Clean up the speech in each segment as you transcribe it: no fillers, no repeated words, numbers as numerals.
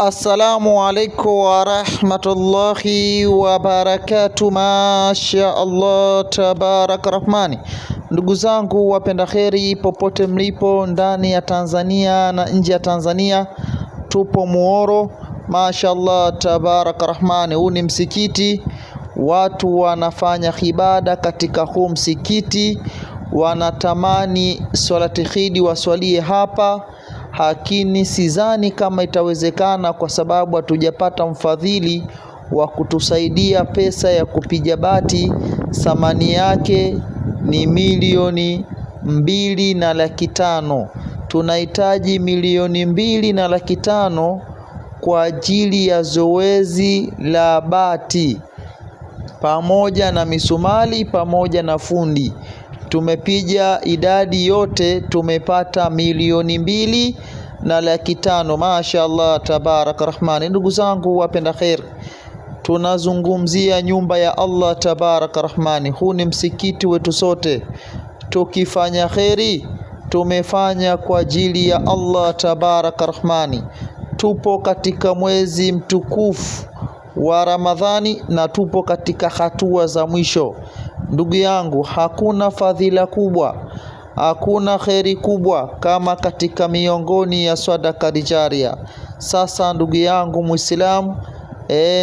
Assalamu alaikum wa rahmatullahi wa barakatuh. Masha Allah tabarak rahmani. Ndugu zangu wapenda kheri popote mlipo ndani ya Tanzania na nje ya Tanzania, tupo Muhoro. Masha Allah tabarak rahmani. Huu ni msikiti, watu wanafanya ibada katika huu msikiti, wanatamani swalati khidi waswalie hapa, lakini sidhani kama itawezekana kwa sababu hatujapata mfadhili wa kutusaidia pesa ya kupiga bati. Thamani yake ni 2,500,000. Tunahitaji 2,500,000 kwa ajili ya zoezi la bati pamoja na misumali pamoja na fundi. Tumepiga idadi yote, tumepata 2,250,000. Masha Allah tabarak rahmani. Ndugu zangu wapenda khair, tunazungumzia nyumba ya Allah tabarak rahmani. Huu ni msikiti wetu sote. Tukifanya khairi tumefanya kwa ajili ya Allah tabarak rahmani. Tupo katika mwezi mtukufu wa Ramadhani na tupo katika hatua za mwisho. Ndugu yangu, hakuna fadhila kubwa, hakuna kheri kubwa kama katika miongoni ya sadaka jaria. Sasa ndugu yangu Muislamu,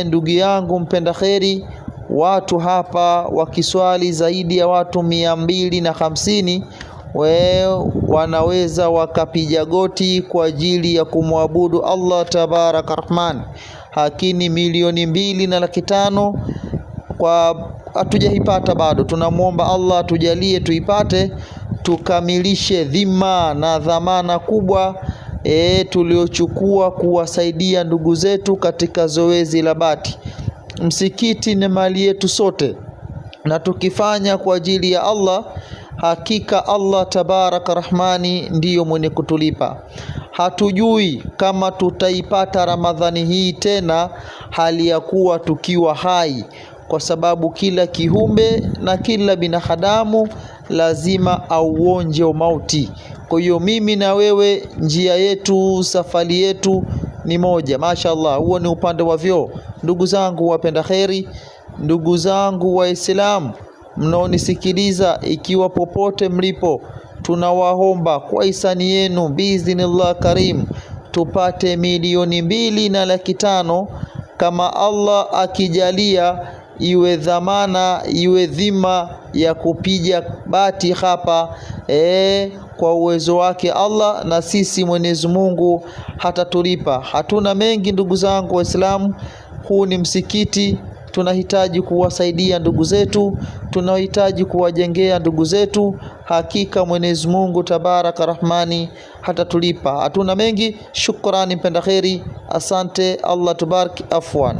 ndugu yangu mpenda kheri, watu hapa wakiswali zaidi ya watu 250, wanaweza wakapiga goti kwa ajili ya kumwabudu Allah tabarak rahman. Lakini 2,250,000 kwa hatujaipata bado. Tunamuomba Allah tujalie tuipate, tukamilishe dhima na dhamana kubwa tuliochukua kuwasaidia ndugu zetu katika zoezi la bati. Msikiti ni mali yetu sote, na tukifanya kwa ajili ya Allah, hakika Allah tabarak rahmani ndiyo mwenye kutulipa. Hatujui kama tutaipata Ramadhani hii tena hali ya kuwa tukiwa hai, kwa sababu kila kiumbe na kila binadamu lazima auonje mauti. Kwa hiyo mimi na wewe, njia yetu, safari yetu ni moja. Mashaallah, huo ni upande wa vyoo. Ndugu zangu wapenda kheri, ndugu zangu Waislamu mnaonisikiliza, ikiwa popote mlipo, tunawaomba kwa hisani yenu biiznillah karim tupate 2,250,000 kama Allah akijalia, iwe dhamana, iwe dhima ya kupiga bati hapa kwa uwezo wake Allah, na sisi Mwenyezi Mungu hatatulipa. Hatuna mengi ndugu zangu Waislamu, huu ni msikiti. Tunahitaji kuwasaidia ndugu zetu, tunahitaji kuwajengea ndugu zetu. Hakika Mwenyezi Mungu tabaraka rahmani hatatulipa. Hatuna mengi. Shukrani mpenda kheri, asante. Allah tubariki. Afwan.